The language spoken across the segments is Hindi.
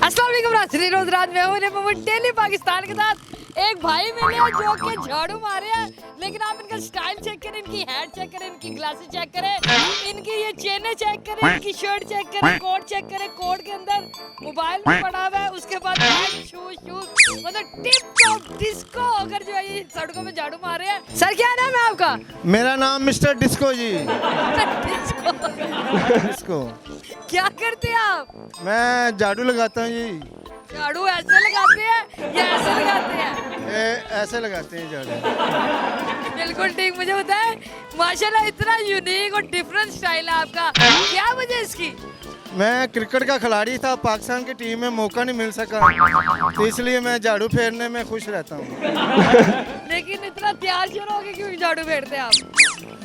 अस्सलाम वालेकुम नाज़रीन, रोज रात में हूँ डेली पाकिस्तान के साथ एक भाई मिले हैं जो कि झाड़ू मारे हैं, लेकिन आप इनका स्टाइल चेक करें, इनकी हैट चेक करें, इनकी ग्लासेस चेक करें, इनकी ये चेनें चेक करें, इनकी शर्ट चेक करें, कोट चेक करें, कोट के अंदर मोबाइल भी पड़ा हुआ है, उसके बाद शूज मतलब टिप टॉप डिस्को होकर जो है ये सड़कों में झाड़ू मार रहे हैं। सर क्या नाम है आपका? मेरा नाम मिस्टर डिस्को जी। डिस्को। डिस्को। क्या करते हैं आप? मैं झाड़ू लगाता हूँ जी। झाड़ू ऐसे लगाते हैं या ऐसे लगाते हैं? ऐसे लगाते हैं झाड़ू। बिल्कुल ठीक। मुझे बताएं, माशाल्लाह इतना यूनिक और डिफरेंट स्टाइल है आपका, क्या वजह इसकी? मैं क्रिकेट का खिलाड़ी था, पाकिस्तान की टीम में मौका नहीं मिल सका, तो इसलिए मैं झाड़ू फेरने में खुश रहता हूँ। लेकिन इतना तैयार क्यों हो गए, क्यों झाड़ू फेरते हैं आप?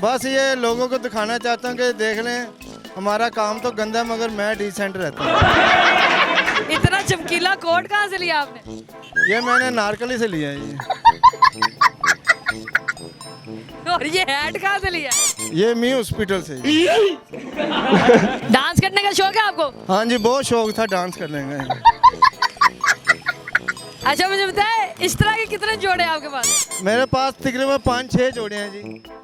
बस ये लोगों को दिखाना चाहता हूँ कि देख लें, हमारा काम तो गंदा मगर मैं डिसेंट रहता हूँ। इतना चमकीला कोट कहाँ से लिया आपने? ये मैंने नारकली से लिया है ये। और ये हैट कहाँ से लिया? ये मी हॉस्पिटल से। डांस करने का शौक है आपको? हाँ जी, बहुत शौक था डांस करने का। अच्छा मुझे बताए, इस तरह के कितने जोड़े हैं आपके पास? मेरे पास तकरीबन 5-6 जोड़े हैं जी।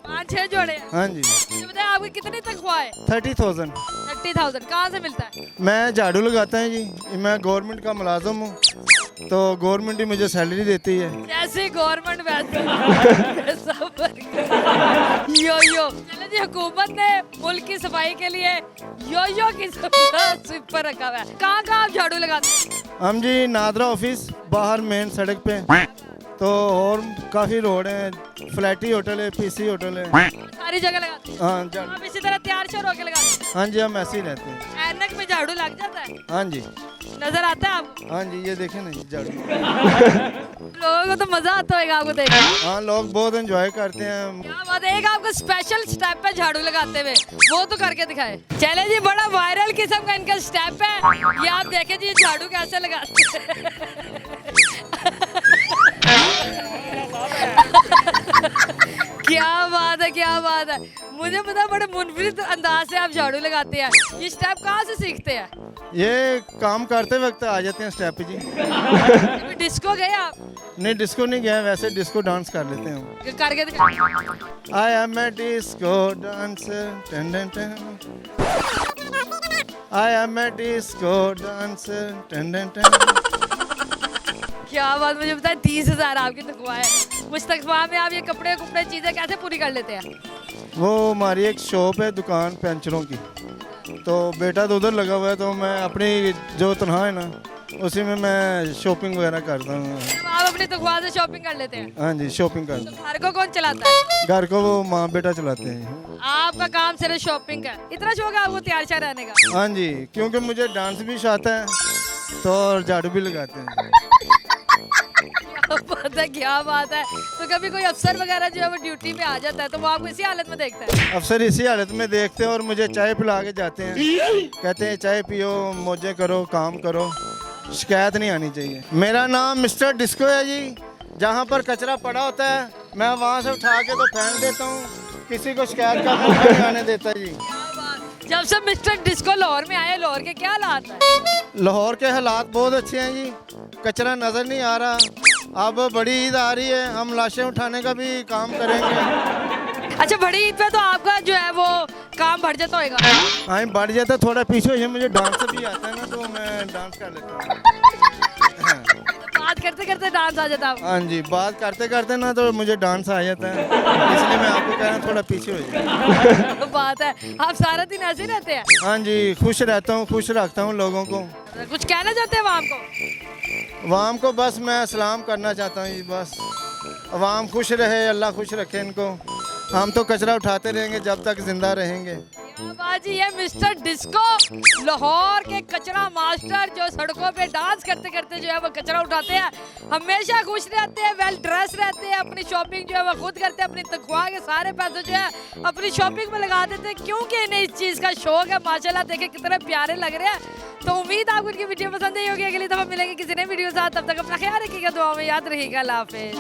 5-6 जोड़े हैं। हाँ जी। मुझे बताए आपकी कितनी तनख्वाह है? 30,000। 30,000 कहाँ से मिलता है? मैं झाड़ू लगाता हूँ जी, मैं गवर्नमेंट का मुलाजिम हूँ, तो गवर्नमेंट ही मुझे सैलरी देती है। जैसे गवर्नमेंट वैसे यो यो। चले जी, हुकूमत ने मुल्क की सफाई के लिए यो यो की स्विप पर रखा हुआ है। कहाँ कहाँ आप झाड़ू लगाते हैं? हम जी नादरा ऑफिस बाहर मेन सड़क पे, तो और काफ़ी रोड हैं, फ्लैटी होटल है, पीसी होटल है, सारी जगह लगाते हैं। हाँ झाड़ू। आप इसी तरह तैयार श्योर होके लगाते हैं? हाँ जी, हम ऐसे ही रहते हैं। ऐनक में झाड़ू लग जाता है? हाँ जी। नजर आता है आपको? हाँ जी, ये देखें ना जी झाड़ू। लोगों को तो मजा आता होगा आपको देख के। हाँ, लोग बहुत एंजॉय करते हैं। क्या बात है, एक आपको स्पेशल स्टेप है झाड़ू लगाते हुए, वो तो करके दिखाए। चले जी, बड़ा वायरल किस्म का इनका स्टेप है, ये आप देखें जी झाड़ू कैसे लगाते हैं। क्या बात है, क्या बात है। मुझे पता, बड़े मुनफरिद अंदाज से आप झाड़ू लगाते हैं। ये स्टेप कहाँ से सीखते हैं? ये काम करते वक्त आ जाते हैं स्टेप जी। कभी डिस्को गए आप? नहीं, डिस्को नहीं गया, वैसे डिस्को डांस कर लेते हैं हम। करके दिखाए। I am a disco dancer, टन टन टन। I am a disco dancer, टन टन टन। क्या बात। मुझे बताए, 30,000 आपकी तनख्वाह है। उस तनख्वाह में आप ये कपड़े चीजें कैसे पूरी कर लेते हैं? वो हमारी एक शॉप है, दुकान पंचरों की, तो बेटा तो उधर लगा हुआ है, तो मैं अपनी जो तनख्वाह है ना, उसी में मैं शॉपिंग वगैरह करता हूँ। आप अपनी तनख्वाह से शॉपिंग कर लेते हैं? हाँ जी, शॉपिंग करता तो घर को कौन चलाता है? हूँ। घर को वो माँ बेटा चलाते हैं। आपका काम सिर्फ शॉपिंग का है? इतना शौक है आपको तैयार श्यार रहने का? हाँ जी, क्योंकि मुझे डांस भी आता है, तो और झाड़ू भी लगाते हैं। क्या बात है, क्या बात है। तो कभी कोई अफसर वगैरह जो है वो ड्यूटी में आ जाता है, तो वो आपको इसी हालत में देखता है? अफसर इसी हालत में देखते हैं और मुझे चाय पिला के जाते हैं, कहते हैं चाय पियो, मौजे करो, काम करो, शिकायत नहीं आनी चाहिए। मेरा नाम मिस्टर डिस्को है जी। जहाँ पर कचरा पड़ा होता है मैं वहाँ से उठा के तो फेंक देता हूँ, किसी को शिकायत का मौका नहीं आने देता जी। जब से मिस्टर डिस्को लाहौर में आए, लाहौर के क्या हालात है? लाहौर के हालात बहुत अच्छे हैं जी, कचरा नज़र नहीं आ रहा। अब बड़ी ईद आ रही है, हम लाशें उठाने का भी काम करेंगे। अच्छा, बड़ी ईद पे तो आपका जो है वो काम बढ़ जाता होगा? हाँ, बढ़ जाता है थोड़ा, पीछे है, मुझे डांस भी आता है ना, तो मैं डांस कर लेता हूँ। हाँ। बात करते करते डांस आ जाता है आपको? हाँ जी, बात करते करते ना तो मुझे डांस आ जाता है, इसलिए मैं आपको कह रहा हूँ थोड़ा पीछे हो जाए। बात है, आप सारा दिन ऐसे ही रहते हैं? हाँ जी, खुश रहता हूँ, खुश रखता हूँ लोगों को। कुछ कहना चाहते हैं आवाम को? अवाम को बस मैं सलाम करना चाहता हूँ जी, बस अवाम खुश रहे, अल्लाह खुश रखे इनको। हम तो कचरा उठाते रहेंगे जब तक जिंदा रहेंगे। बाजी, ये मिस्टर डिस्को लाहौर के कचरा मास्टर, जो सड़कों पे डांस करते करते जो है वो कचरा उठाते हैं, हमेशा खुश रहते हैं, वेल ड्रेस रहते हैं, अपनी शॉपिंग जो है वो खुद करते हैं, अपनी तनख्वाह के सारे पैसे जो है अपनी शॉपिंग में लगा देते हैं, क्योंकि इन्हें इस चीज़ का शौक है। माशाल्लाह, देखे कितने प्यारे लग रहे हैं। तो उम्मीद आपको इनकी वीडियो पसंद आई होगी। अगली दफा मिलेंगे किसी नई वीडियो के साथ, तब तक अपना ख्याल रखिएगा, दुआ में याद रखिएगा। अल्लाह हाफिज़।